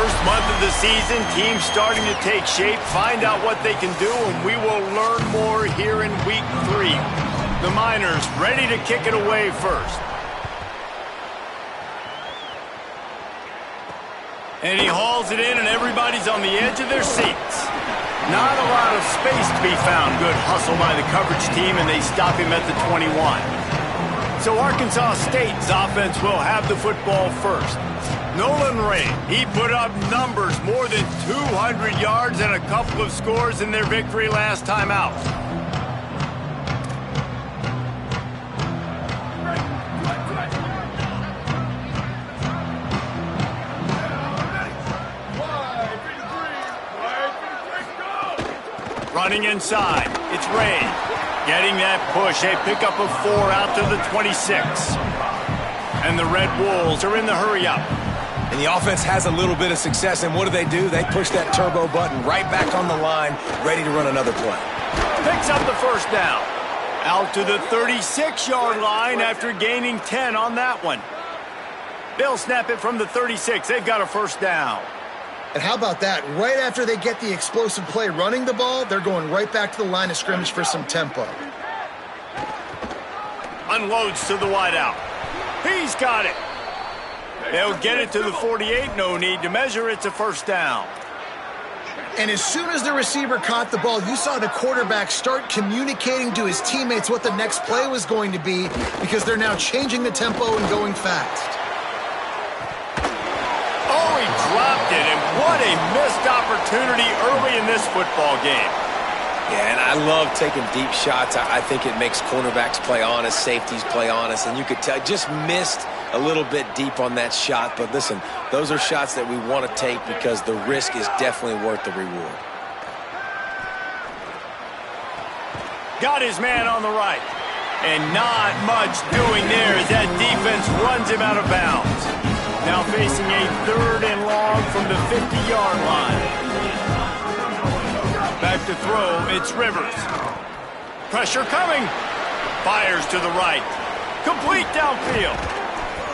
First month of the season, teams starting to take shape, find out what they can do, and we will learn more here in week 3. The Miners ready to kick it away first. And he hauls it in, and everybody's on the edge of their seats. Not a lot of space to be found. Good hustle by the coverage team, and they stop him at the 21. So Arkansas State's offense will have the football first. Nolan Ray, he put up numbers, more than 200 yards and a couple of scores in their victory last time out. Running inside, it's Ray. Getting that push, a pickup of 4 out to the 26. And the Red Wolves are in the hurry-up. And the offense has a little bit of success, and what do? They push that turbo button right back on the line, ready to run another play. Picks up the first down. Out to the 36-yard line after gaining 10 on that one. They'll snap it from the 36. They've got a first down. And how about that? Right after they get the explosive play running the ball, they're going right back to the line of scrimmage for some tempo. Unloads to the wideout. He's got it. They'll get it to the 48. No need to measure. It's a first down. And as soon as the receiver caught the ball, you saw the quarterback start communicating to his teammates what the next play was going to be, because they're now changing the tempo and going fast. Oh, he dropped it, and what a missed opportunity early in this football game. Yeah, and I love taking deep shots. I think it makes cornerbacks play honest, safeties play honest, and you could tell just missed a little bit deep on that shot. But listen, those are shots that we want to take because the risk is definitely worth the reward. Got his man on the right. And not much doing there as that defense runs him out of bounds. Now facing a 3rd and long from the 50-yard line. Back to throw, it's Rivers. Pressure coming. Fires to the right. Complete downfield.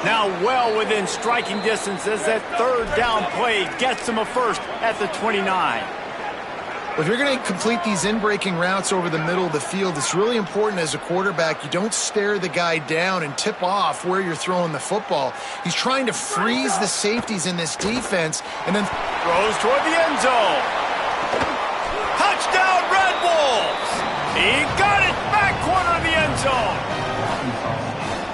Now well within striking distance as that 3rd down play gets him a first at the 29. If you're going to complete these in-breaking routes over the middle of the field, it's really important as a quarterback you don't stare the guy down and tip off where you're throwing the football. He's trying to freeze the safeties in this defense and then throws toward the end zone. Touchdown, Red Wolves! He got it back corner of the end zone.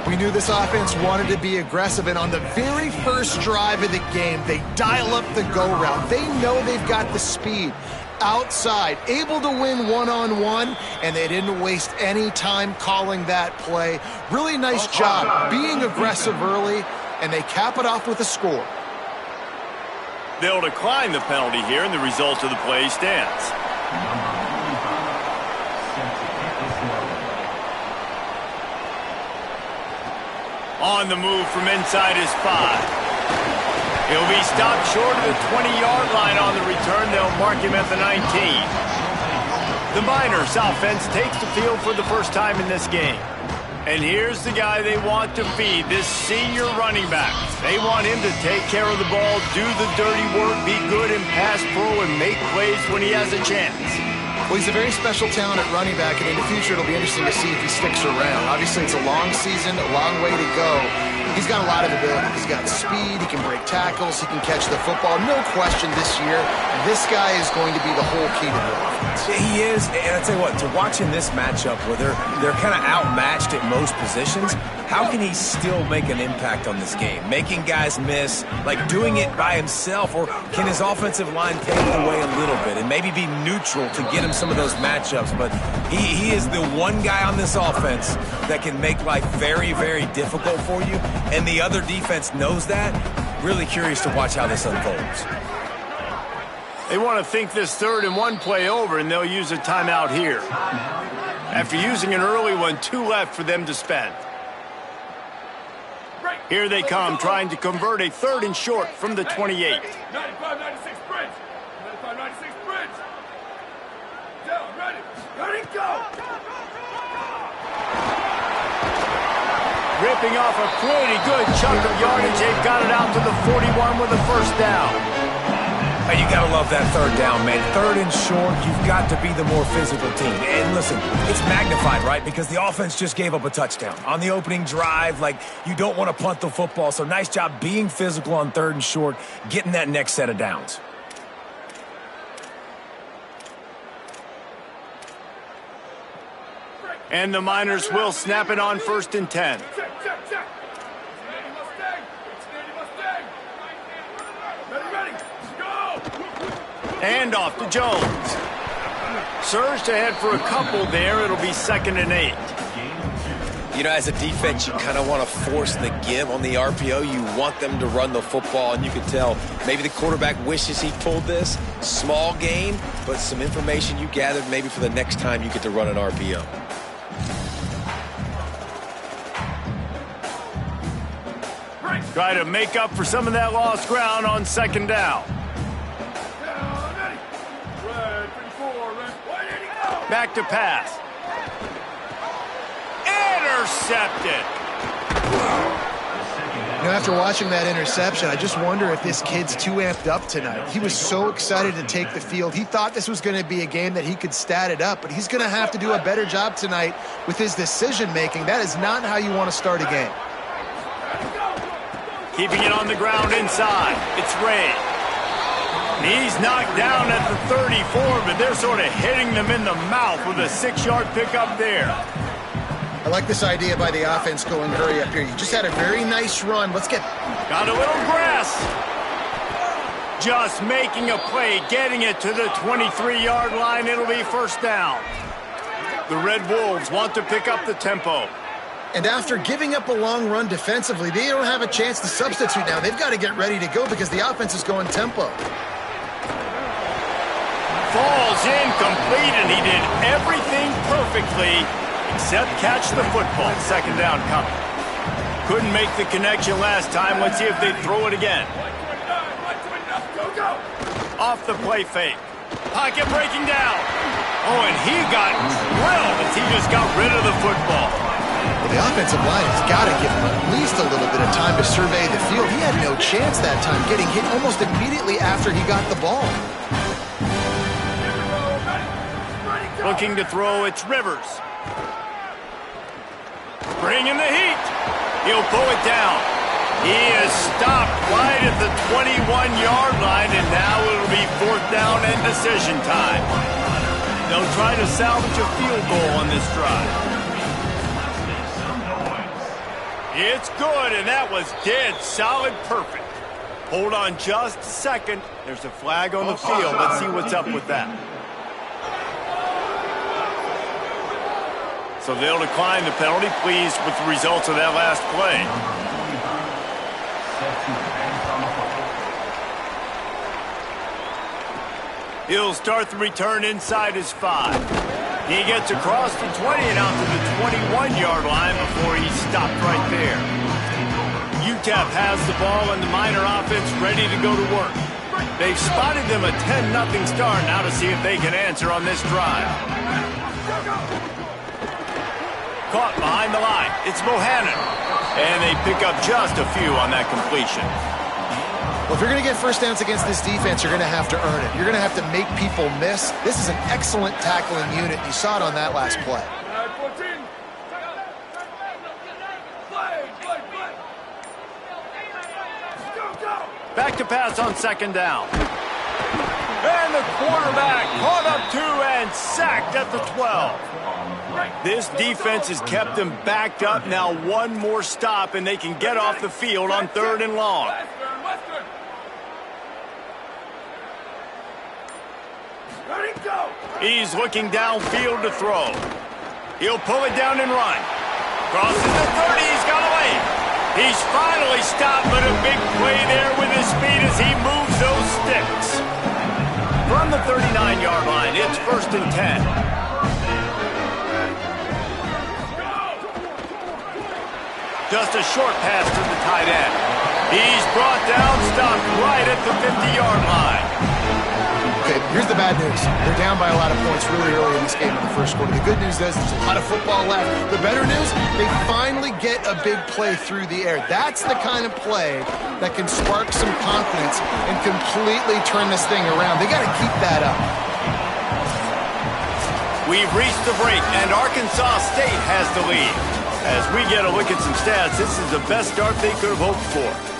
We knew this offense wanted to be aggressive, and on the very first drive of the game, they dial up the go route. They know they've got the speed. Outside, able to win one-on-one, and they didn't waste any time calling that play. Really nice job being aggressive early, and they cap it off with a score. They'll decline the penalty here, and the result of the play stands. On the move from inside his 5. He'll be stopped short of the 20-yard line on the return. They'll mark him at the 19. The Miners offense takes the field for the first time in this game. And here's the guy they want to feed, this senior running back. They want him to take care of the ball, do the dirty work, be good in pass pro, and make plays when he has a chance. Well, he's a very special talent at running back, and in the future it'll be interesting to see if he sticks around. Obviously, it's a long season, a long way to go. He's got a lot of ability. He's got speed, he can break tackles, he can catch the football. No question this year, this guy is going to be the whole key to the offense. He is, and I tell you what, to watch in this matchup where they're kind of outmatched at most positions, how can he still make an impact on this game? Making guys miss, like doing it by himself, or can his offensive line pave the way a little bit and maybe be neutral to get him some of those matchups? But he is the one guy on this offense that can make life very, very difficult for you, and the other defense knows that. Really curious to watch how this unfolds. They want to think this 3rd and 1 play over, and they'll use a timeout here. After using an early one, 2 left for them to spend. Here they come, trying to convert a 3rd and short from the 28. 95-96 bridge. 95-96 bridge. Down, ready. Ready, go. Ripping off a pretty good chunk of yardage. They've got it out to the 41 with a first down. And you got to love that third down, man. Third and short, you've got to be the more physical team. And listen, it's magnified, right? Because the offense just gave up a touchdown. On the opening drive, like, you don't want to punt the football. So nice job being physical on third and short, getting that next set of downs. And the Miners will snap it on 1st and 10. And off to Jones. Surged ahead for a couple there. It'll be 2nd and 8. You know, as a defense, you kind of want to force the give on the RPO. You want them to run the football, and you can tell maybe the quarterback wishes he pulled this. Small gain, but some information you gathered maybe for the next time you get to run an RPO. Try to make up for some of that lost ground on 2nd down. Back to pass. Intercepted. You know, after watching that interception, I just wonder if this kid's too amped up tonight. He was so excited to take the field. He thought this was going to be a game that he could stat it up, but he's going to have to do a better job tonight with his decision-making. That is not how you want to start a game. Keeping it on the ground inside. It's Ray. He's knocked down at the 34, but they're sort of hitting them in the mouth with a 6-yard pickup there. I like this idea by the offense going hurry up here. You just had a very nice run. Let's get... Got a little grass. Just making a play, getting it to the 23-yard line. It'll be 1st down. The Red Wolves want to pick up the tempo. And after giving up a long run defensively, they don't have a chance to substitute now. They've got to get ready to go because the offense is going tempo. Falls incomplete, and he did everything perfectly except catch the football. 2nd down coming. Couldn't make the connection last time. Let's see if they throw it again. Off the play fake. Pocket breaking down. Oh, and he got drilled as he just got rid of the football. Well, the offensive line has got to give him at least a little bit of time to survey the field. He had no chance that time, getting hit almost immediately after he got the ball. Looking to throw, it's Rivers. Bringing the heat. He'll pull it down. He is stopped right at the 21-yard line, and now it'll be 4th down and decision time. They'll try to salvage a field goal on this drive. It's good, and that was dead solid perfect. Hold on just a second. There's a flag on the field. Let's see what's up with that. So they'll decline the penalty. Pleased with the results of that last play. He'll start the return inside his 5. He gets across the 20 and out to the 21-yard line before he's stopped right there. UTEP has the ball and the Miner offense ready to go to work. They've spotted them a 10-0 start. Now to see if they can answer on this drive. Caught behind the line. It's Bohannon. And they pick up just a few on that completion. Well, if you're going to get 1st downs against this defense, you're going to have to earn it. You're going to have to make people miss. This is an excellent tackling unit. You saw it on that last play. Back to pass on 2nd down. And the quarterback caught up 2 and sacked at the 12. This defense has kept them backed up. Now one more stop, and they can get off the field on 3rd and long. He's looking downfield to throw. He'll pull it down and run. Crosses the 30. He's got away. He's finally stopped, but a big play there with his speed as he moves those sticks. From the 39-yard line, it's 1st and 10. Just a short pass to the tight end. He's brought down, stopped right at the 50-yard line. Okay, Here's the bad news. They're down by a lot of points really early in this game in the first quarter. The good news is there's a lot of football left. The better news, they finally get a big play through the air. That's the kind of play that can spark some confidence and completely turn this thing around. They got to keep that up. We've reached the break, and Arkansas State has the lead. As we get a look at some stats, this is the best start they could have hoped for.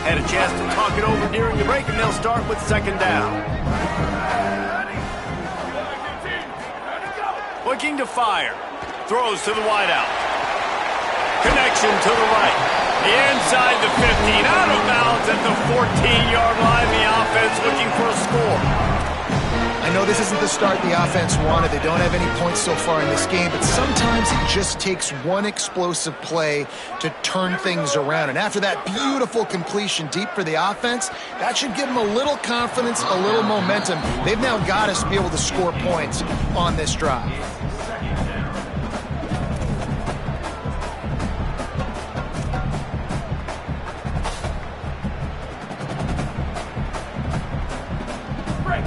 Had a chance to talk it over during the break, and they'll start with second down. Looking to fire. Throws to the wideout. Connection to the right. Inside the 15. Out of bounds at the 14-yard line. The offense looking for a score. I know this isn't the start the offense wanted. They don't have any points so far in this game, but sometimes it just takes one explosive play to turn things around. And after that beautiful completion deep for the offense, that should give them a little confidence, a little momentum. They've now got us to be able to score points on this drive.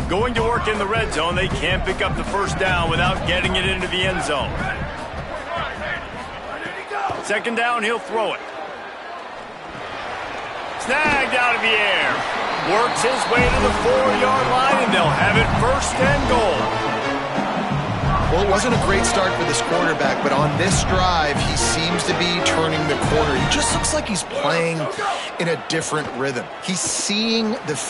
Going to work in the red zone, they can't pick up the first down without getting it into the end zone. Second down, he'll throw it. Snagged out of the air. Works his way to the 4-yard line, and they'll have it first and goal. Well, it wasn't a great start for this quarterback, but on this drive, he seems to be turning the corner. He just looks like he's playing in a different rhythm. He's seeing the...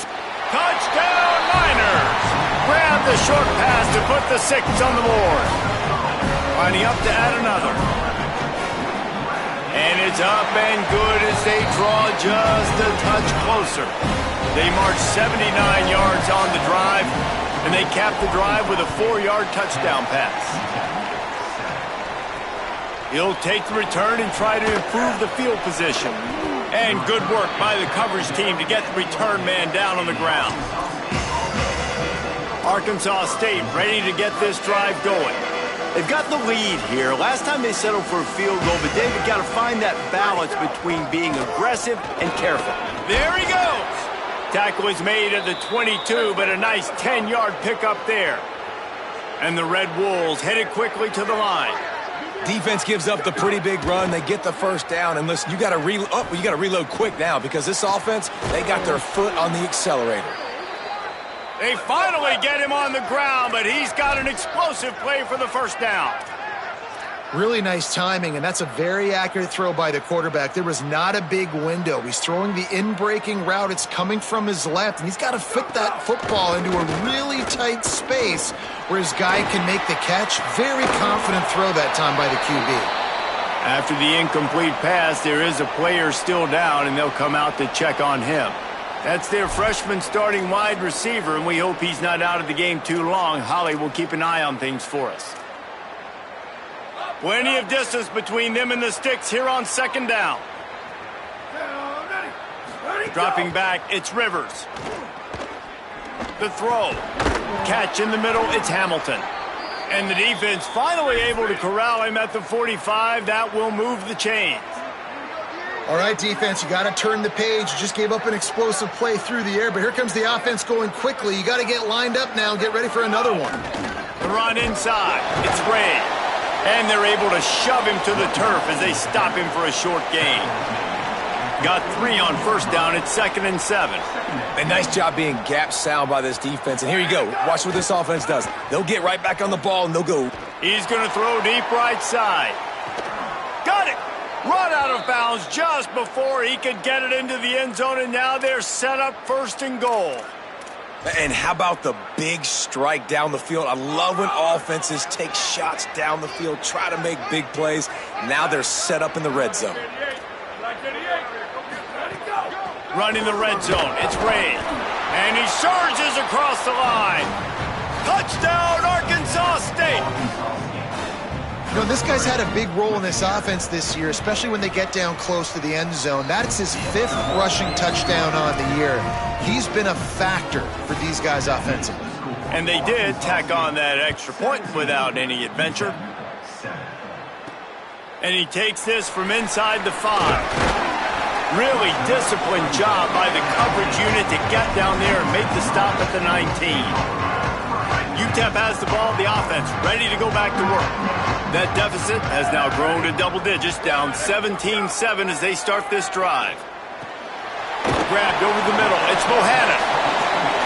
Touchdown, Niners! Grab the short pass to put the 6 on the board. Lining up to add another. And it's up and good as they draw just a touch closer. They march 79 yards on the drive, and they cap the drive with a 4-yard touchdown pass. He'll take the return and try to improve the field position. And good work by the coverage team to get the return man down on the ground. Arkansas State ready to get this drive going. They've got the lead here. Last time they settled for a field goal, but David got to find that balance between being aggressive and careful. There he goes. Tackle is made at the 22, but a nice 10-yard pickup there. And the Red Wolves headed quickly to the line. Defense gives up the pretty big run. They get the first down. And listen, you got to reload quick now because this offense, they got their foot on the accelerator. They finally get him on the ground, but he's got an explosive play for the first down. Really nice timing, and that's a very accurate throw by the quarterback. There was not a big window. He's throwing the in-breaking route. It's coming from his left, and he's got to fit that football into a really tight space where his guy can make the catch. Very confident throw that time by the QB. After the incomplete pass, there is a player still down, and they'll come out to check on him. That's their freshman starting wide receiver, and we hope he's not out of the game too long. Holly will keep an eye on things for us. Plenty of distance between them and the sticks here on second down. Dropping back, it's Rivers. The throw. Catch in the middle, it's Hamilton. And the defense finally able to corral him at the 45. That will move the chains. All right, defense, you got to turn the page. You just gave up an explosive play through the air, but here comes the offense going quickly. You got to get lined up now and get ready for another one. The run inside. It's Ray. And they're able to shove him to the turf as they stop him for a short gain. Got 3 on first down. It's 2nd and 7. A nice job being gap sound by this defense. And here you go. Watch what this offense does. They'll get right back on the ball, and they'll go. He's going to throw deep right side. Got it. Run out of bounds just before he could get it into the end zone, and now they're set up 1st and goal. And how about the big strike down the field? I love when offenses take shots down the field, try to make big plays. Now they're set up in the red zone. Running the red zone, it's Ray. And he surges across the line. Touchdown, Arkansas State! You know, this guy's had a big role in this offense this year, especially when they get down close to the end zone. That's his 5th rushing touchdown on the year. He's been a factor for these guys offensively. And they did tack on that extra point without any adventure. And he takes this from inside the 5. Really disciplined job by the coverage unit to get down there and make the stop at the 19. UTEP has the ball, the offense ready to go back to work. That deficit has now grown to double digits, down 17-7 as they start this drive. Grabbed over the middle, it's Bohannon.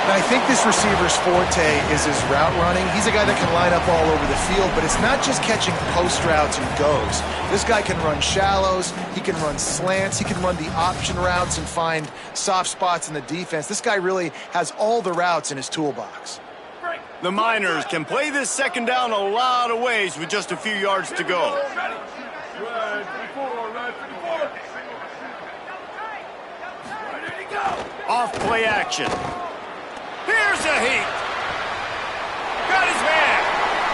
I think this receiver's forte is his route running. He's a guy that can line up all over the field, but it's not just catching post routes and goes. This guy can run shallows, he can run slants, he can run the option routes and find soft spots in the defense. This guy really has all the routes in his toolbox. The Miners can play this second down a lot of ways with just a few yards to go. Off play action. Here's a heat. Got his man.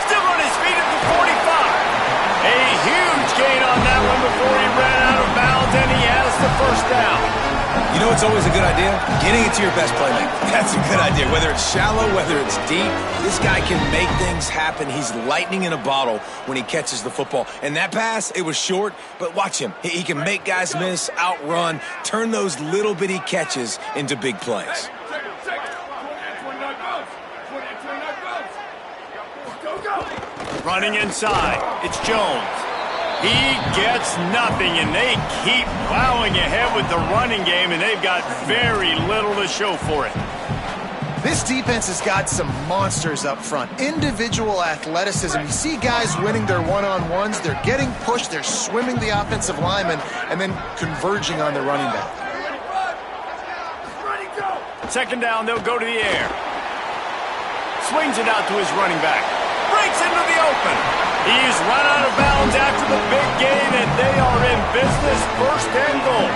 Still on his feet at the 45. A huge gain on that one before he ran out of bounds, and he has the first down. You know what's always a good idea? Getting it to your best playmaker. That's a good idea. Whether it's shallow, whether it's deep, this guy can make things happen. He's lightning in a bottle when he catches the football. And that pass, it was short, but watch him. He can make guys miss, outrun, turn those little bitty catches into big plays. Running inside, it's Jones. He gets nothing, and they keep plowing ahead with the running game, and they've got very little to show for it. This defense has got some monsters up front. Individual athleticism. You see guys winning their one-on-ones. They're getting pushed. They're swimming the offensive lineman and then converging on the running back. Second down, they'll go to the air. Swings it out to his running back. Breaks into the open. He's run out of bounds after the big gain, and they are in business, first and goal.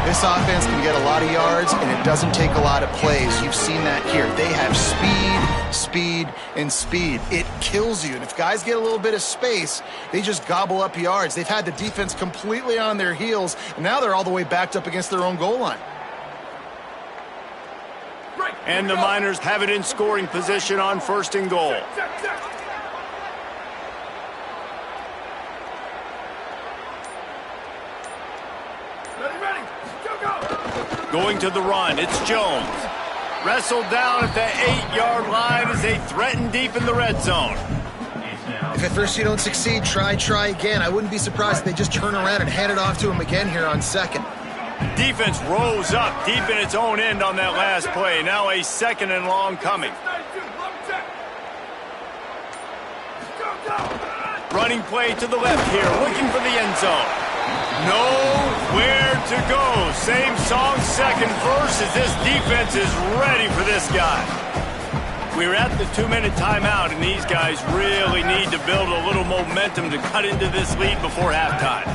This offense can get a lot of yards, and it doesn't take a lot of plays. You've seen that here. They have speed, and speed. It kills you. And if guys get a little bit of space, they just gobble up yards. They've had the defense completely on their heels, and now they're all the way backed up against their own goal line. And the Miners have it in scoring position on first and goal. Going to the run, it's Jones. Wrestled down at the 8-yard line as they threaten deep in the red zone. If at first you don't succeed, try again. I wouldn't be surprised if they just turn around and hand it off to him again here on second. Defense rose up deep in its own end on that last play. Now a second and long coming. Running play to the left here, looking for the end zone. Nowhere to go. Same song, second verse, as this defense is ready for this guy. We're at the 2-minute timeout, and these guys really need to build a little momentum to cut into this lead before halftime.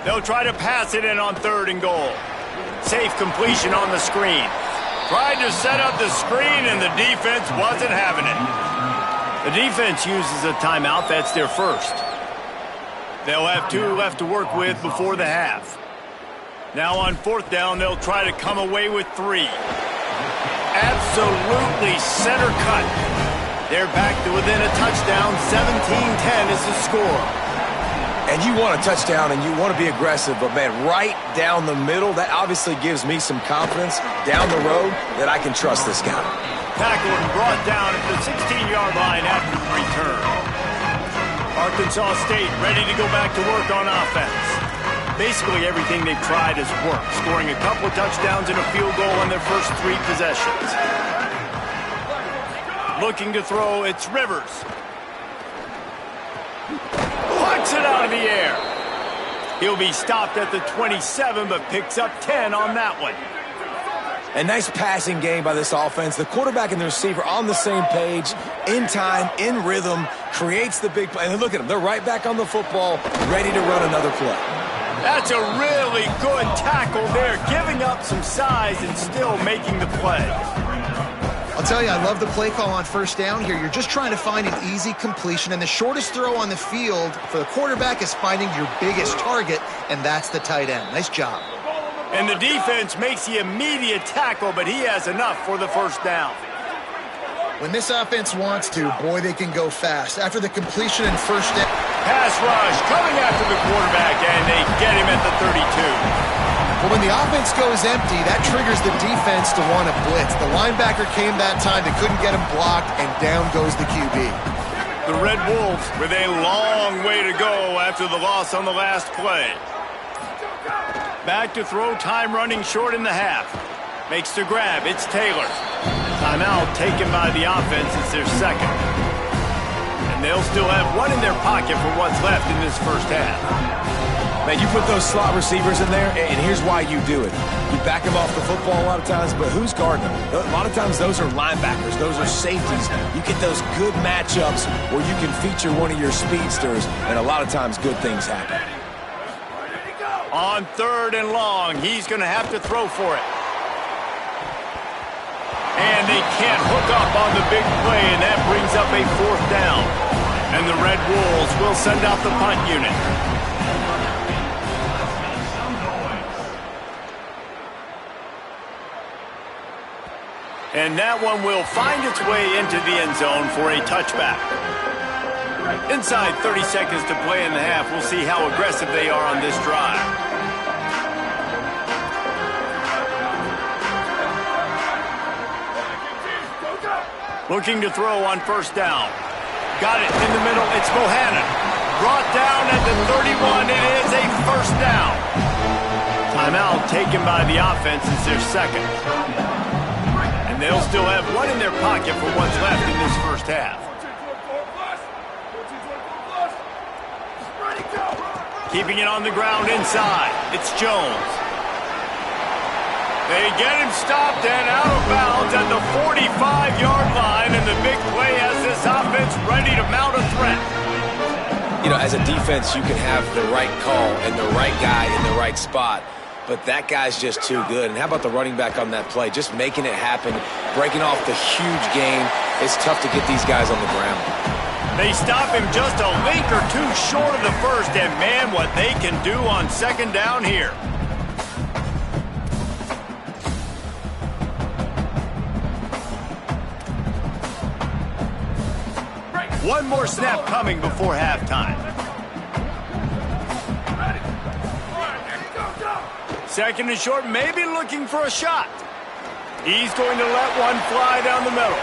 They'll try to pass it in on third and goal. Safe completion on the screen. Tried to set up the screen, and the defense wasn't having it. The defense uses a timeout. That's their first. They'll have 2 left to work with before the half. Now on fourth down, they'll try to come away with 3. Absolutely center cut. They're back to within a touchdown. 17-10 is the score. And you want a touchdown and you want to be aggressive, but man, right down the middle, that obviously gives me some confidence down the road that I can trust this guy. Tackled and brought down at the 16-yard line after the return. Arkansas State ready to go back to work on offense. Basically everything they've tried has worked, scoring a couple of touchdowns and a field goal on their first 3 possessions. Looking to throw, it's Rivers. Plucks it out of the air. He'll be stopped at the 27, but picks up 10 on that one. A nice passing game by this offense. The quarterback and the receiver on the same page, in time, in rhythm, creates the big play. And look at them. They're right back on the football, ready to run another play. That's a really good tackle there, giving up some size and still making the play. I'll tell you, I love the play call on first down here. You're just trying to find an easy completion, and the shortest throw on the field for the quarterback is finding your biggest target, and that's the tight end. Nice job. And the defense makes the immediate tackle, but he has enough for the first down. When this offense wants to, boy, they can go fast. After the completion and first down. Pass rush coming after the quarterback, and they get him at the 32. Well, when the offense goes empty, that triggers the defense to want to blitz. The linebacker came that time. They couldn't get him blocked, and down goes the QB. The Red Wolves with a long way to go after the loss on the last play. Back to throw, time running short in the half. Makes the grab, it's Taylor. Timeout taken by the offense, it's their second. And they'll still have one in their pocket for what's left in this first half. Man, you put those slot receivers in there, and here's why you do it. You back them off the football a lot of times, but who's guarding them? A lot of times those are linebackers. Those are safeties. You get those good matchups where you can feature one of your speedsters, and a lot of times good things happen. On 3rd and long, he's going to have to throw for it. And they can't hook up on the big play, and that brings up a 4th down. And the Red Wolves will send out the punt unit. And that one will find its way into the end zone for a touchback. Inside 30 seconds to play in the half, we'll see how aggressive they are on this drive. Looking to throw on 1st down. Got it in the middle, it's Bohannon. Brought down at the 31, it is a 1st down. Timeout taken by the offense, it's their second. They'll still have one in their pocket for what's left in this first half. Keeping it on the ground inside. It's Jones. They get him stopped and out of bounds at the 45-yard line, and the big play has this offense ready to mount a threat. You know, as a defense, you can have the right call and the right guy in the right spot. But that guy's just too good. And how about the running back on that play? Just making it happen, breaking off the huge gain. It's tough to get these guys on the ground. They stop him just a link or two short of the first, and man, what they can do on 2nd down here. One more snap coming before halftime. 2nd and short, maybe looking for a shot. He's going to let one fly down the middle.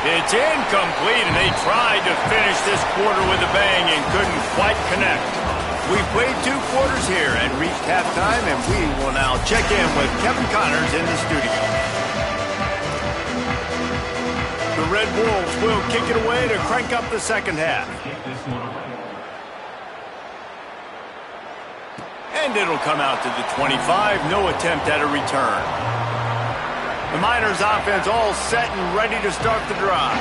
It's incomplete, and they tried to finish this quarter with a bang and couldn't quite connect. We've played 2 quarters here and reached halftime, and we will now check in with Kevin Connors in the studio. The Red Wolves will kick it away to crank up the second half. And it'll come out to the 25. No attempt at a return. The Miners offense all set and ready to start the drive.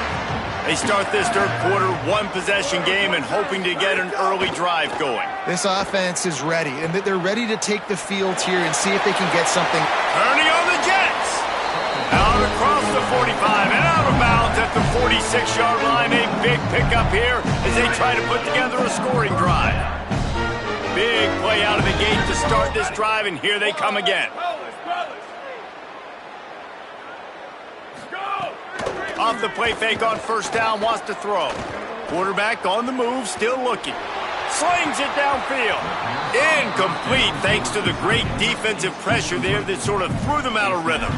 They start this 3rd quarter, 1-possession game and hoping to get an early drive going. This offense is ready, and they're ready to take the field here and see if they can get something. Turning on the Jets. Out across the 45 and out of bounds at the 46-yard line. A big pickup here as they try to put together a scoring drive. Big play out of the gate to start this drive, and here they come again. Off the play fake on 1st down, wants to throw. Quarterback on the move, still looking. Slings it downfield. Incomplete thanks to the great defensive pressure there that sort of threw them out of rhythm.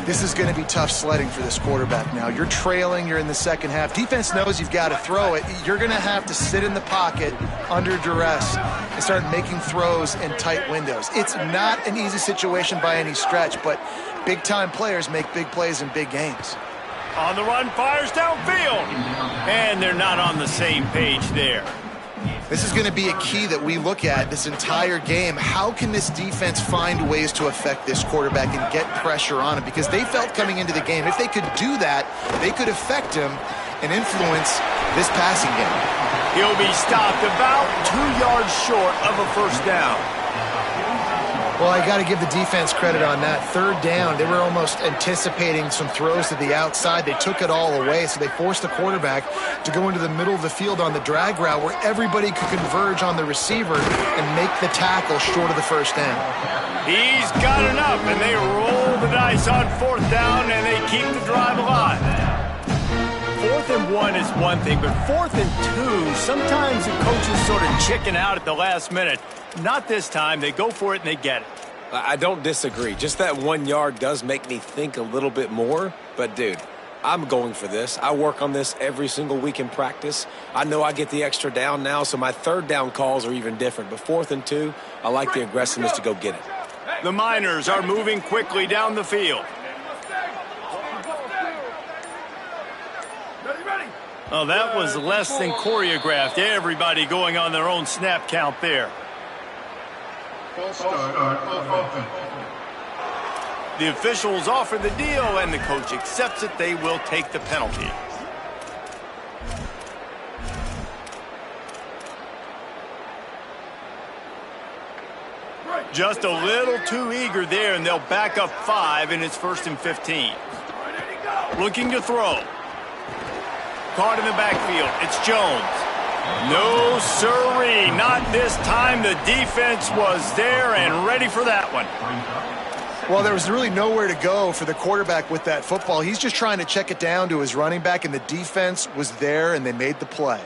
This is going to be tough sledding for this quarterback now. You're trailing, you're in the second half. Defense knows you've got to throw it. You're going to have to sit in the pocket under duress and start making throws in tight windows. It's not an easy situation by any stretch, but big-time players make big plays in big games. On the run, fires downfield. And they're not on the same page there. This is going to be a key that we look at this entire game. How can this defense find ways to affect this quarterback and get pressure on him? Because they felt coming into the game, if they could do that, they could affect him and influence this passing game. He'll be stopped about 2 yards short of a 1st down. Well, I got to give the defense credit on that. 3rd down, they were almost anticipating some throws to the outside. They took it all away, so they forced the quarterback to go into the middle of the field on the drag route where everybody could converge on the receiver and make the tackle short of the 1st down. He's got enough, and they roll the dice on 4th down, and they keep the drive alive. 4th and 1 is one thing, but 4th and 2, sometimes the coaches sort of chicken out at the last minute. Not this time. They go for it, and they get it. I don't disagree. Just that 1 yard does make me think a little bit more. But, dude, I'm going for this. I work on this every single week in practice. I know I get the extra down now, so my third down calls are even different. But 4th and 2, I like the aggressiveness to go get it. The Miners are moving quickly down the field. Oh, that was less than choreographed. Everybody going on their own snap count there. The officials offer the deal, and the coach accepts it. They will take the penalty. Just a little too eager there, and they'll back up 5, and it's 1st and 15. Looking to throw. Caught in the backfield. It's Jones. No, sirree. Not this time. The defense was there and ready for that one. Well, there was really nowhere to go for the quarterback with that football. He's just trying to check it down to his running back, and the defense was there, and they made the play.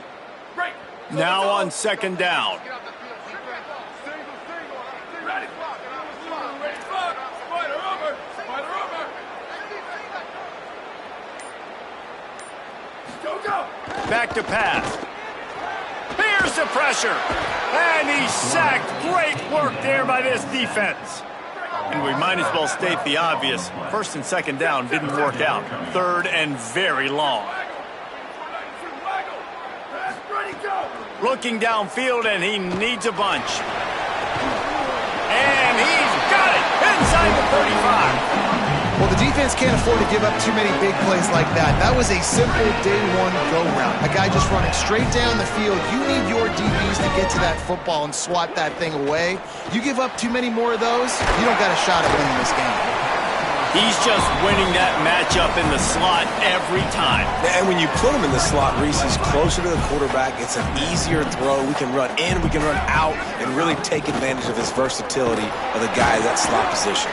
Now on 2nd down. Back to pass. Here's the pressure. And he's sacked. Great work there by this defense. And we might as well state the obvious. 1st and 2nd down didn't work out. 3rd and very long. Looking downfield, and he needs a bunch. And he's got it inside the 35. Well, the defense can't afford to give up too many big plays like that. That was a simple day one go-round. A guy just running straight down the field. You need your DBs to get to that football and swat that thing away. You give up too many more of those, you don't got a shot at winning this game. He's just winning that matchup in the slot every time. And when you put him in the slot, Reese, he's closer to the quarterback. It's an easier throw. We can run in, we can run out, and really take advantage of his versatility of the guy in that slot position.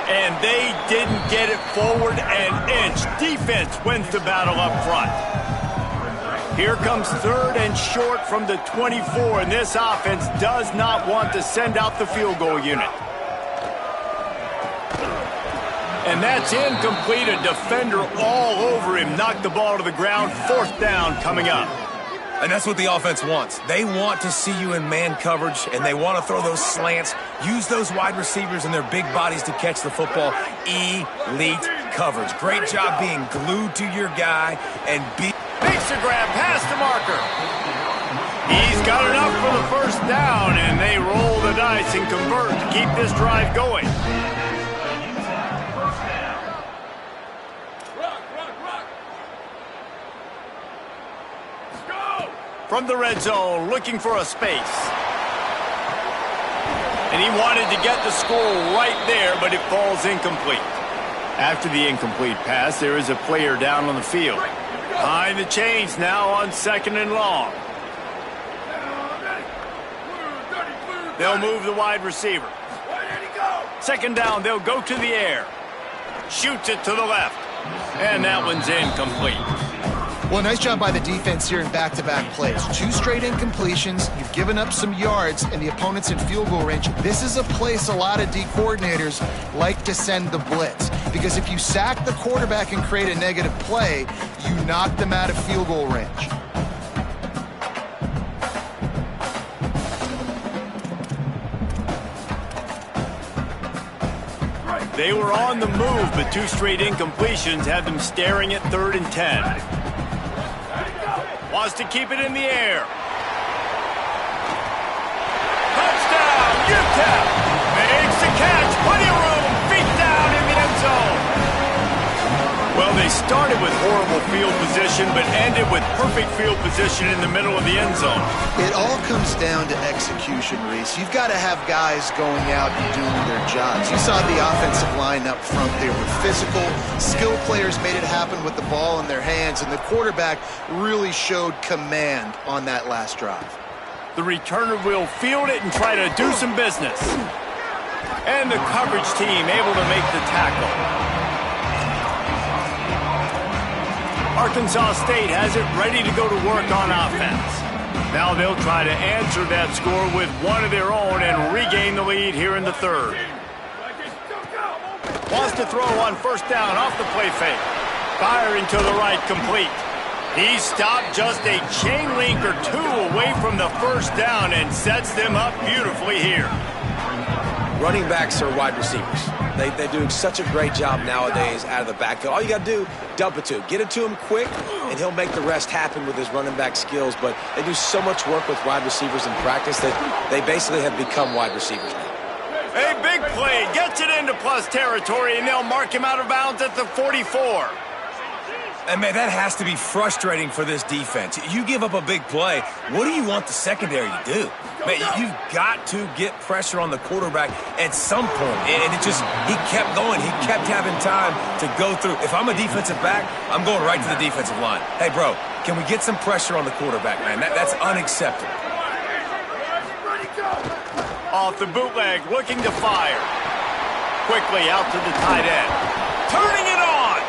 And they didn't get it forward an inch. Defense wins the battle up front. Here comes 3rd and short from the 24, and this offense does not want to send out the field goal unit. And that's incomplete. A defender all over him. Knocked the ball to the ground. 4th down coming up. And that's what the offense wants. They want to see you in man coverage, and they want to throw those slants, use those wide receivers and their big bodies to catch the football. Elite coverage. Great job being glued to your guy and makes a grab past the marker. He's got enough for the 1st down, and they roll the dice and convert to keep this drive going. From the red zone, looking for a space. And he wanted to get the score right there, but it falls incomplete. After the incomplete pass, there is a player down on the field. Behind the chains now on 2nd and long. They'll move the wide receiver. 2nd down, they'll go to the air. Shoots it to the left. And that one's incomplete. Well, nice job by the defense here in back-to-back plays. 2 straight incompletions. You've given up some yards, and the opponent's in field goal range. This is a place a lot of D coordinators like to send the blitz, because if you sack the quarterback and create a negative play, you knock them out of field goal range. They were on the move, but 2 straight incompletions had them staring at 3rd and 10. Wants to keep it in the air. Touchdown, UTEP! Makes the catch, plenty of room, feet down in the end zone. Well, they started with horrible field position, but ended with perfect field position in the middle of the end zone. It all comes down to execution, Reese. You've got to have guys going out and doing their jobs. You saw the offensive line up front. They were physical. Skilled players made it happen with the ball in their hands, and the quarterback really showed command on that last drive. The returner will field it and try to do some business. And the coverage team able to make the tackle. Arkansas State has it ready to go to work on offense. Now they'll try to answer that score with one of their own and regain the lead here in the 3rd. Just to throw on first down off the play fake. Firing to the right, complete. He's stopped just a chain link or two away from the first down and sets them up beautifully here. Running backs are wide receivers. They do such a great job nowadays out of the backfield. All you got to do, dump it to him. Get it to him quick, and he'll make the rest happen with his running back skills. But they do so much work with wide receivers in practice that they basically have become wide receivers now. A big play, gets it into plus territory, and they'll mark him out of bounds at the 44. And, man, that has to be frustrating for this defense. You give up a big play, what do you want the secondary to do? Man, you've got to get pressure on the quarterback at some point. And he kept going. He kept having time to go through. If I'm a defensive back, I'm going right to the defensive line. Hey, bro, can we get some pressure on the quarterback, man? That's unacceptable. Off the bootleg, looking to fire. Quickly out to the tight end. Turning it on!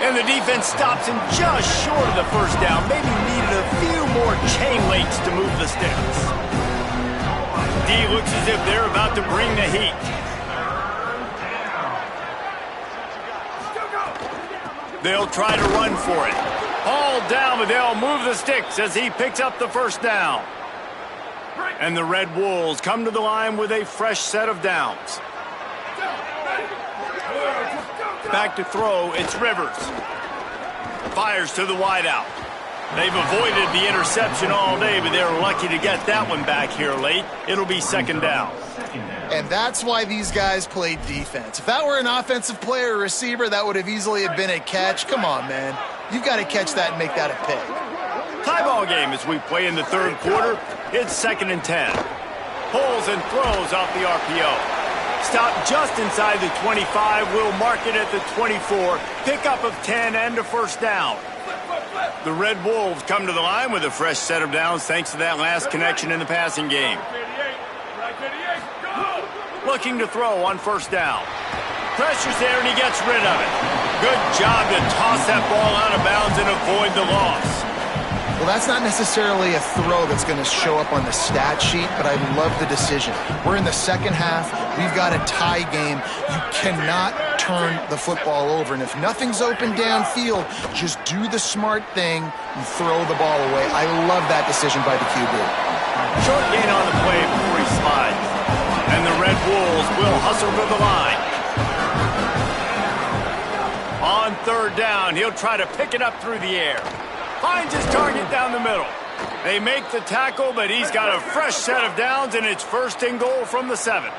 And the defense stops him just short of the first down. Maybe needed a few more chain links to move the sticks. D looks as if they're about to bring the heat. They'll try to run for it. All down, but they'll move the sticks as he picks up the first down. And the Red Wolves come to the line with a fresh set of downs. Back to throw, it's Rivers. Fires to the wideout. They've avoided the interception all day, but they're lucky to get that one back here late. It'll be second down. And that's why these guys play defense. If that were an offensive player or receiver, that would have easily have been a catch. Come on, man. You've got to catch that and make that a pick. Tie ball game as we play in the third quarter. It's 2nd and 10. Pulls and throws off the RPO. Stop just inside the 25. We'll mark it at the 24. Pickup of 10 and a first down. The Red Wolves come to the line with a fresh set of downs thanks to that last connection in the passing game. Looking to throw on first down. Pressure's there and he gets rid of it. Good job to toss that ball out of bounds and avoid the loss. Well, that's not necessarily a throw that's going to show up on the stat sheet, but I love the decision. We're in the second half. We've got a tie game. You cannot turn the football over. And if nothing's open downfield, just do the smart thing and throw the ball away. I love that decision by the QB. Short gain on the play before he slides. And the Red Wolves will hustle to the line. On third down, he'll try to pick it up through the air. Finds his target down the middle. They make the tackle, but he's got a fresh set of downs, and it's 1st and goal from the 7.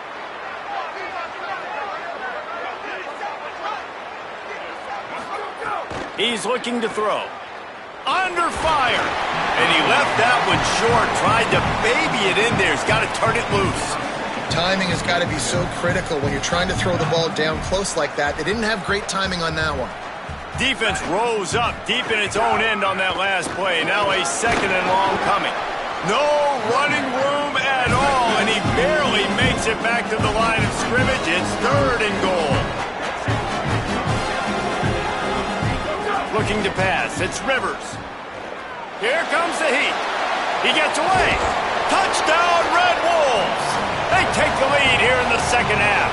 He's looking to throw. Under fire. And he left that one short. Tried to baby it in there. He's got to turn it loose. Timing has got to be so critical when you're trying to throw the ball down close like that. They didn't have great timing on that one. Defense rose up deep in its own end on that last play. Now a 2nd and long coming. No running room at all, and he barely makes it back to the line of scrimmage. It's 3rd and goal. Looking to pass. It's Rivers. Here comes the heat. He gets away. Touchdown, Red Wolves. They take the lead here in the second half.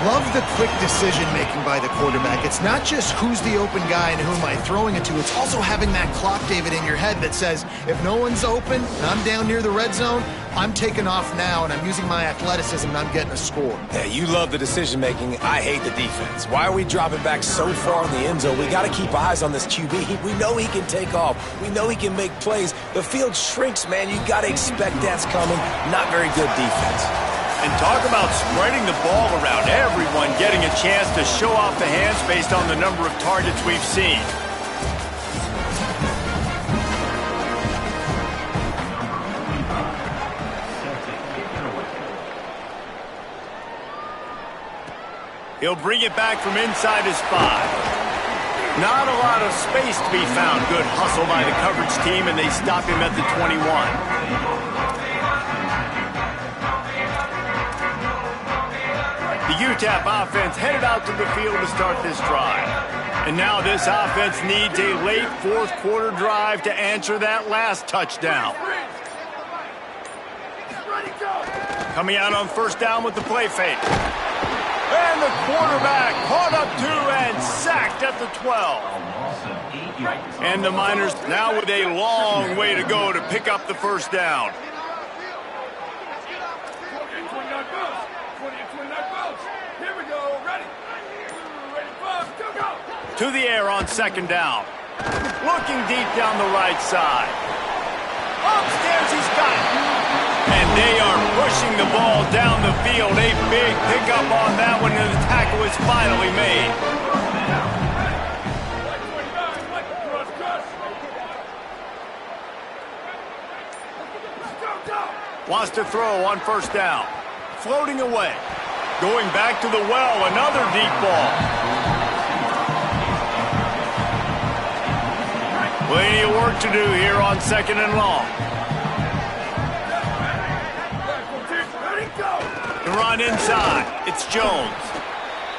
Love the quick decision-making by the quarterback. It's not just who's the open guy and who am I throwing it to. It's also having that clock, David, in your head that says, if no one's open and I'm down near the red zone, I'm taking off now and I'm using my athleticism and I'm getting a score. Yeah, you love the decision-making. I hate the defense. Why are we dropping back so far in the end zone? We got to keep eyes on this QB. We know he can take off. We know he can make plays. The field shrinks, man. You got to expect that's coming. Not very good defense. And talk about spreading the ball around. Everyone getting a chance to show off the hands based on the number of targets we've seen. He'll bring it back from inside his 5. Not a lot of space to be found. Good hustle by the coverage team, and they stop him at the 21. The UTEP offense headed out to the field to start this drive. And now this offense needs a late 4th quarter drive to answer that last touchdown. Coming out on first down with the play fake. And the quarterback caught up to and sacked at the 12. And the Miners now with a long way to go to pick up the first down. 28-29 Bills. 28-29 Bills. Here we go. Ready. Ready, 5, 2, go. To the air on second down. Looking deep down the right side. Upstairs he's got it. And they are pushing the ball down the field. A big pickup on that one, and the tackle is finally made. Wants to throw on first down. Floating away. Going back to the well, another deep ball. Plenty of work to do here on second and long. The run inside. It's Jones.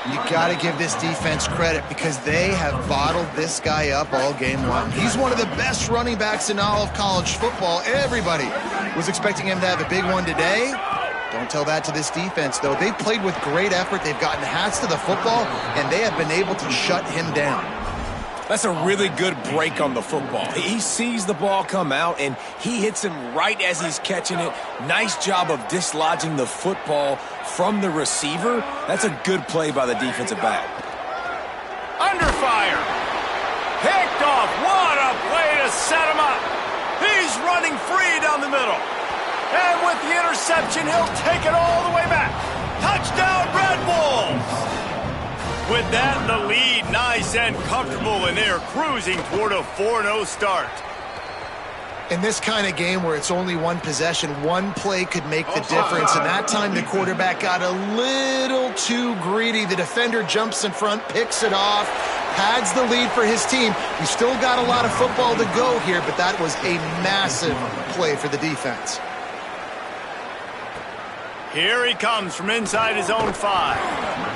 You got to give this defense credit because they have bottled this guy up all game long. He's one of the best running backs in all of college football. Everybody was expecting him to have a big one today. Don't tell that to this defense, though. They've played with great effort. They've gotten hats to the football, and they have been able to shut him down. That's a really good break on the football. He sees the ball come out, and he hits him right as he's catching it. Nice job of dislodging the football from the receiver. That's a good play by the defensive back. Under fire. Picked off. What a play to set him up. He's running free down the middle. And with the interception, he'll take it all the way back. Touchdown, Red Wolves. With that, the lead nice and comfortable, and they're cruising toward a 4-0 start. In this kind of game where it's only one possession, one play could make the difference. And that time the quarterback got a little too greedy. The defender jumps in front, picks it off, pads the lead for his team. We still got a lot of football to go here, but that was a massive play for the defense. Here he comes from inside his own 5.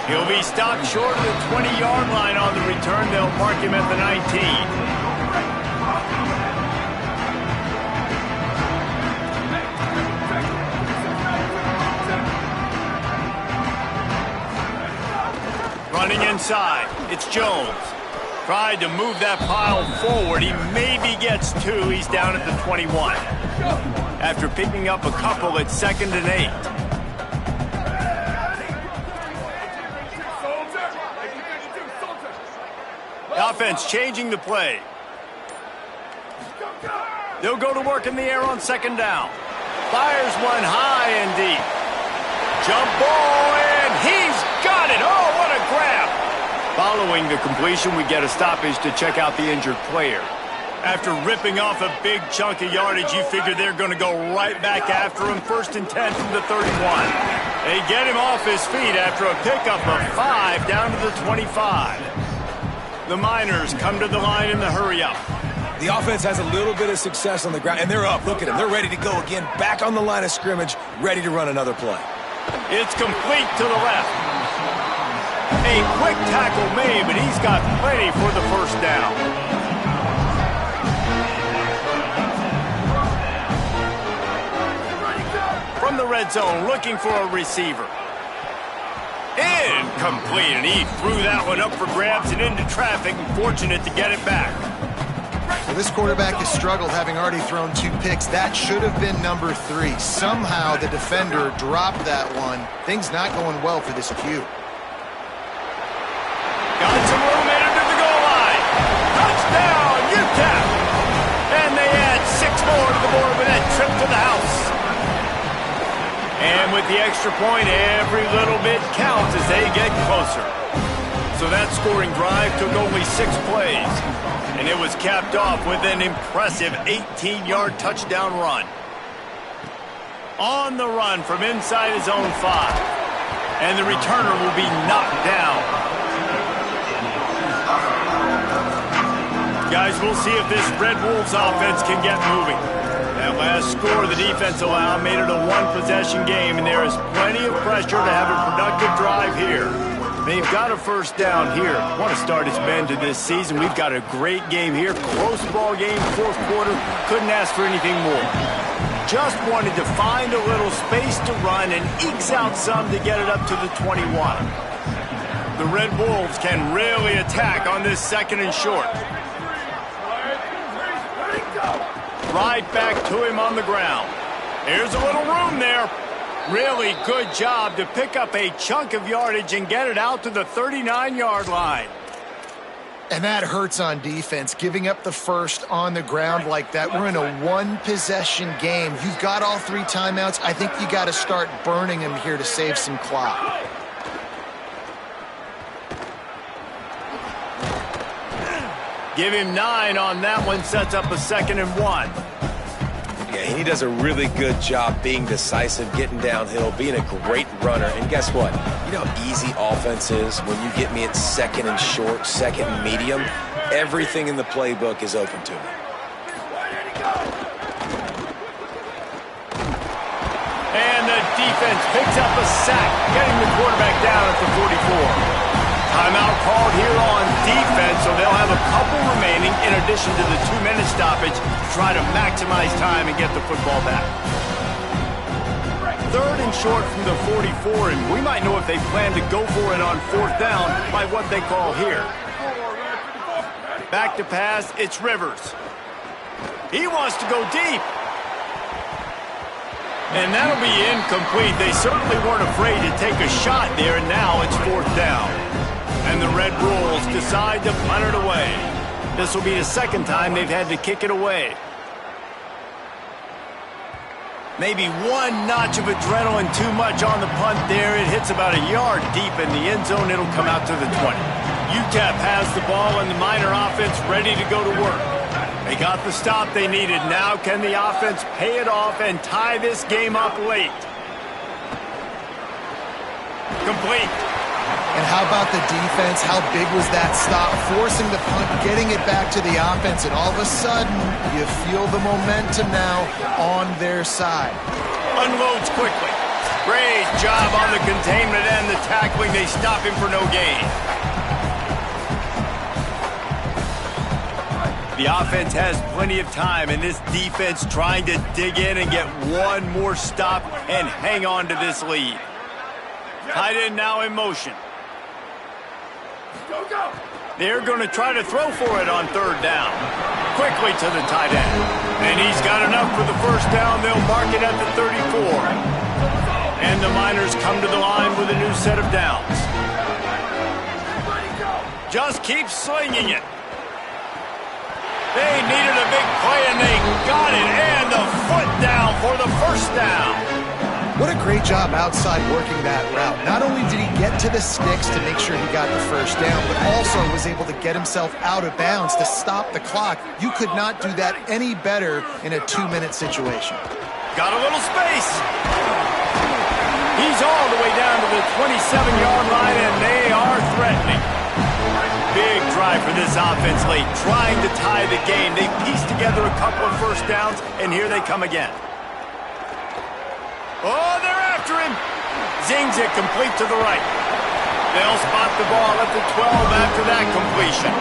He'll be stopped short of the 20-yard line on the return. They'll mark him at the 19. Running inside, it's Jones. Tried to move that pile forward. He maybe gets 2. He's down at the 21. After picking up a couple at 2nd and 8. The offense changing the play. They'll go to work in the air on second down. Fires one high and deep. Jump ball, and he's got it. Oh, what a grab. Following the completion, we get a stoppage to check out the injured player. After ripping off a big chunk of yardage, you figure they're going to go right back after him. 1st and 10 from the 31. They get him off his feet after a pickup of 5 down to the 25. The Miners come to the line in the hurry-up. The offense has a little bit of success on the ground, and they're up. Look at them. They're ready to go again. Back on the line of scrimmage, ready to run another play. It's complete to the left. A quick tackle made, but he's got plenty for the first down. From the red zone, looking for a receiver. Incomplete, and he threw that one up for grabs and into traffic, and fortunate to get it back. Well, this quarterback has struggled, having already thrown 2 picks. That should have been number 3. Somehow the defender dropped that one. Things not going well for this Q. Got some room in under the goal line. Touchdown, UTEP! And they add 6 more to the board with that trip to the house. And with the extra point, every little bit counts as they get closer. So that scoring drive took only 6 plays. And it was capped off with an impressive 18-yard touchdown run. On the run from inside his own 5. And the returner will be knocked down. Guys, we'll see if this Red Wolves offense can get moving. That last score the defense allowed made it a 1-possession game, and there is plenty of pressure to have a productive drive here. They've got a first down here. Want to start his men to this season. We've got a great game here. Close ball game, 4th quarter. Couldn't ask for anything more. Just wanted to find a little space to run and ekes out some to get it up to the 21. The Red Wolves can really attack on this second and short. Right back to him on the ground. Here's a little room there. Really good job to pick up a chunk of yardage and get it out to the 39-yard line. And that hurts on defense, giving up the first on the ground like that. We're in a one-possession game. You've got all 3 timeouts. I think you got to start burning them here to save some clock. Give him 9 on that one, sets up a 2nd and 1. Yeah, he does a really good job being decisive, getting downhill, being a great runner. And guess what? You know how easy offense is when you get me at 2nd and short, 2nd and medium? Everything in the playbook is open to me. And the defense picks up a sack, getting the quarterback down at the 44. Timeout called here on defense, so they'll have a couple remaining in addition to the 2-minute stoppage to try to maximize time and get the football back. 3rd and short from the 44, and we might know if they plan to go for it on 4th down by what they call here. Back to pass, it's Rivers. He wants to go deep. And that'll be incomplete. They certainly weren't afraid to take a shot there, and now it's 4th down. And the Red Wolves decide to punt it away. This will be the 2nd time they've had to kick it away. Maybe 1 notch of adrenaline too much on the punt there. It hits about a yard deep in the end zone. It'll come out to the 20. UTEP has the ball and the Miner offense ready to go to work. They got the stop they needed. Now can the offense pay it off and tie this game up late? Complete. And how about the defense? How big was that stop? Forcing the punt, getting it back to the offense, and all of a sudden, you feel the momentum now on their side. Unloads quickly. Great job on the containment and the tackling. They stop him for no gain. The offense has plenty of time, and this defense trying to dig in and get 1 more stop and hang on to this lead. Tight end now in motion. They're going to try to throw for it on 3rd down. Quickly to the tight end. And he's got enough for the 1st down. They'll mark it at the 34. And the Miners come to the line with a new set of downs. Just keep slinging it. They needed a big play, and they got it. And the foot down for the 1st down. What a great job outside working that route. Not only did he get to the sticks to make sure he got the 1st down, but also was able to get himself out of bounds to stop the clock. You could not do that any better in a 2-minute situation. Got a little space. He's all the way down to the 27-yard line, and they are threatening. Big drive for this offense late, trying to tie the game. They pieced together a couple of 1st downs, and here they come again. Oh, they're after him. Zings it complete to the right. They'll spot the ball at the 12 after that completion.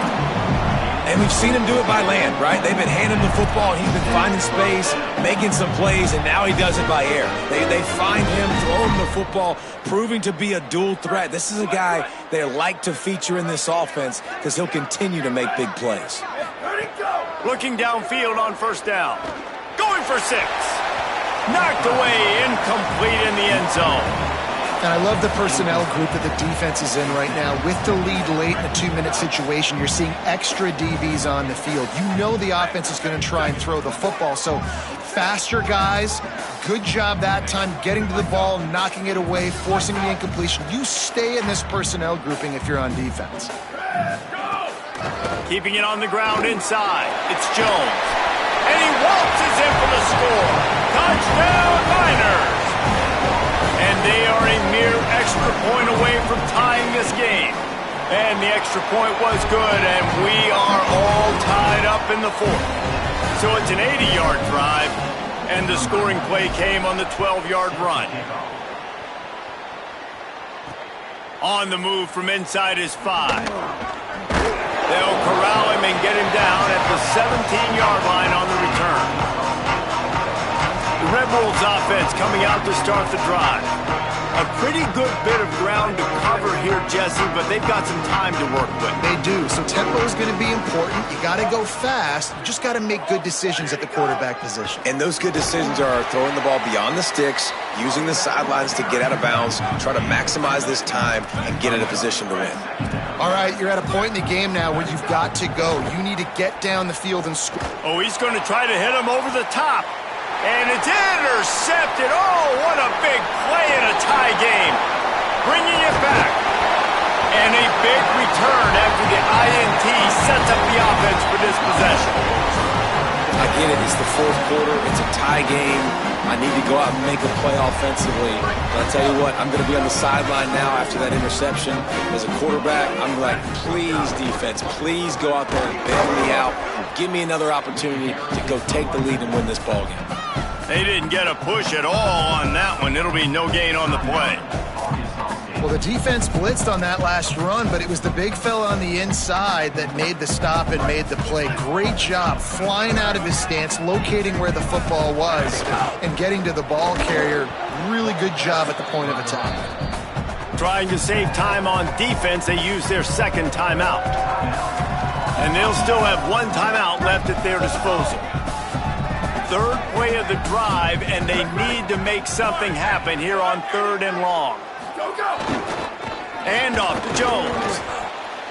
And we've seen him do it by land, right? They've been handing him the football, he's been finding space, making some plays, and now he does it by air. They find him, throw him the football, proving to be a dual threat. This is a guy they like to feature in this offense because he'll continue to make big plays. Looking downfield on 1st down. Going for 6. Knocked away, incomplete in the end zone. And I love the personnel group that the defense is in right now. With the lead late in a 2-minute situation, you're seeing extra DBs on the field. You know the offense is going to try and throw the football. So faster guys, good job that time getting to the ball, knocking it away, forcing the incompletion. You stay in this personnel grouping if you're on defense. Keeping it on the ground inside. It's Jones. And he waltzes in for the score. Touchdown, Miners! And they are a mere extra point away from tying this game. And the extra point was good, and we are all tied up in the 4th. So it's an 80-yard drive, and the scoring play came on the 12-yard run. On the move from inside his 5. They'll corral him and get him down at the 17-yard line on the return. The Red Wolves offense coming out to start the drive. A pretty good bit of ground to cover here, Jesse, but they've got some time to work with. They do. So tempo is going to be important. You got to go fast. You just got to make good decisions at the quarterback position. And those good decisions are throwing the ball beyond the sticks, using the sidelines to get out of bounds, try to maximize this time, and get in a position to win. All right, you're at a point in the game now where you've got to go. You need to get down the field and score. Oh, he's going to try to hit him over the top. And it's intercepted. Oh, what a big play in a tie game. Bringing it back. And a big return after the INT sets up the offense for this possession. I get it. It's the fourth quarter. It's a tie game. I need to go out and make a play offensively. But I tell you what, I'm going to be on the sideline now after that interception. As a quarterback, I'm like, please, defense, please go out there and bail me out. Give me another opportunity to go take the lead and win this ball game. They didn't get a push at all on that one. It'll be no gain on the play. Well, the defense blitzed on that last run, but it was the big fella on the inside that made the stop and made the play. Great job flying out of his stance, locating where the football was, and getting to the ball carrier. Really good job at the point of attack. Trying to save time on defense, they use their second timeout. And they'll still have one timeout left at their disposal. Third play of the drive, and they need to make something happen here on 3rd and long. Go, go! And off to Jones.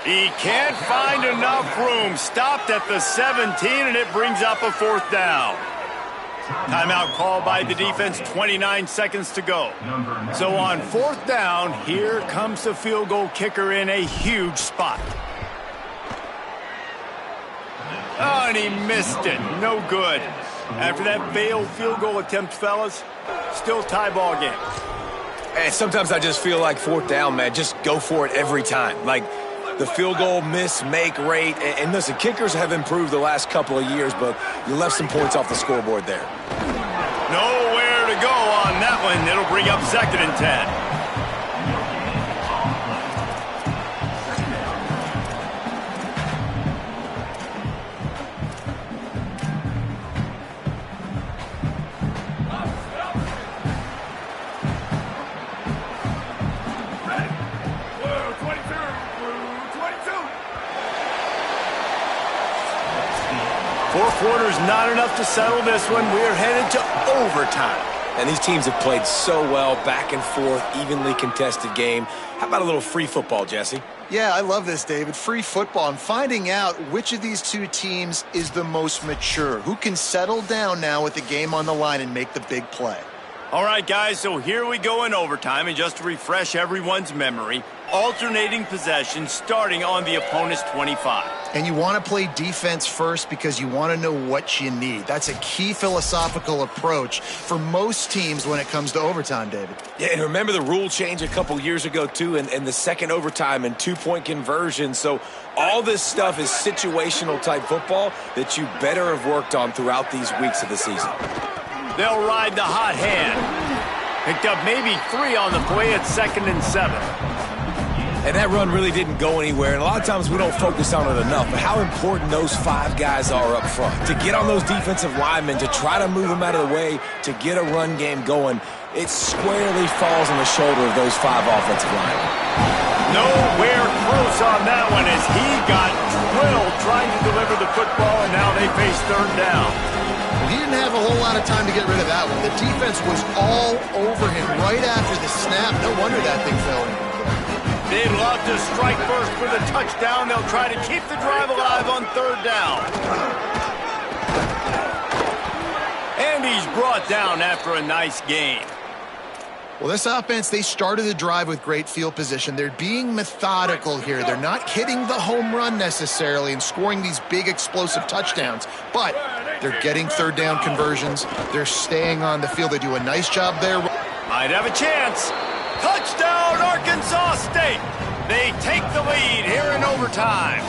He can't find enough room. Stopped at the 17, and it brings up a 4th down. Timeout called by the defense, 29 seconds to go. So on 4th down, here comes the field goal kicker in a huge spot. Oh, and he missed it. No good. After that failed field goal attempt, fellas, still tie ball game. And sometimes I just feel like 4th down, man, just go for it every time. Like the field goal miss-make rate. And listen, kickers have improved the last couple of years, but you left some points off the scoreboard there. Nowhere to go on that one. It'll bring up 2nd and 10. Four quarters not enough to settle this one. We're headed to overtime. And these teams have played so well, back and forth, evenly contested game. How about a little free football, Jesse? Yeah, I love this, David. Free football. I'm finding out which of these two teams is the most mature, who can settle down now with the game on the line and make the big play. All right, guys, so here we go in overtime, and just to refresh everyone's memory, alternating possession starting on the opponent's 25. And you want to play defense first because you want to know what you need. That's a key philosophical approach for most teams when it comes to overtime, David. Yeah, and remember the rule change a couple years ago, too, and the second overtime and 2-point conversion. So all this stuff is situational type football that you better have worked on throughout these weeks of the season. They'll ride the hot hand. Picked up maybe 3 on the play at 2nd and 7. And that run really didn't go anywhere, and a lot of times we don't focus on it enough, but how important those 5 guys are up front. To get on those defensive linemen, to try to move them out of the way, to get a run game going, it squarely falls on the shoulder of those 5 offensive linemen. Nowhere close on that one as he got drilled trying to deliver the football, and now they face 3rd down. He didn't have a whole lot of time to get rid of that one. The defense was all over him right after the snap. No wonder that thing fell in. They'd love to strike first for the touchdown. They'll try to keep the drive alive on 3rd down. And he's brought down after a nice gain. Well, this offense, they started the drive with great field position. They're being methodical here. They're not hitting the home run necessarily and scoring these big explosive touchdowns, but they're getting 3rd down conversions. They're staying on the field. They do a nice job there. Might have a chance. Touchdown, Arkansas State! They take the lead here in overtime.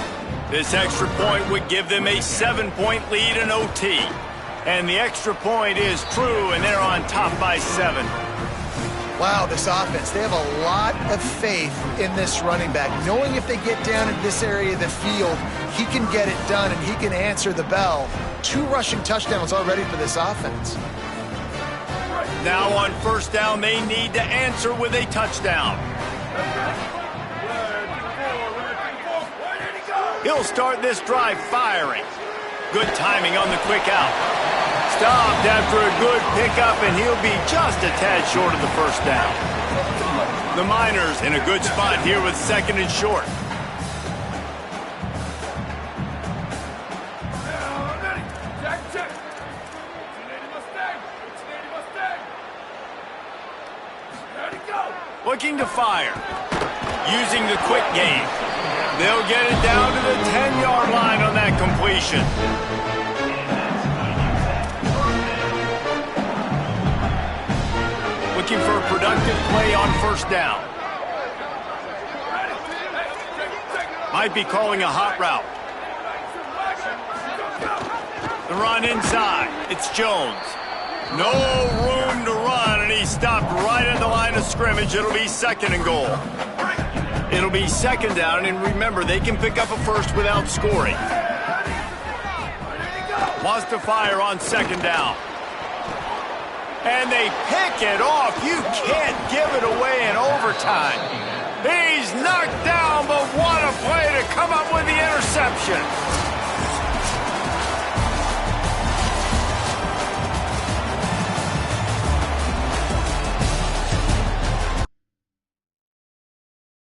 This extra point would give them a 7-point lead in OT. And the extra point is true, and they're on top by 7. Wow, this offense, they have a lot of faith in this running back. Knowing if they get down in this area of the field, he can get it done and he can answer the bell. 2 rushing touchdowns already for this offense. Now on first down, they need to answer with a touchdown. He'll start this drive firing. Good timing on the quick out. Stopped after a good pickup, and he'll be just a tad short of the first down. The Miners in a good spot here with second and short. Looking to fire. Using the quick game. They'll get it down to the 10-yard line on that completion. Looking for a productive play on first down. Might be calling a hot route. The run inside. It's Jones. No room to run, and he stopped right at the line of scrimmage. It'll be second and goal. It'll be second down, and remember, they can pick up a first without scoring. Wants to fire on second down. And they pick it off. You can't give it away in overtime. He's knocked down, but what a play to come up with the interception.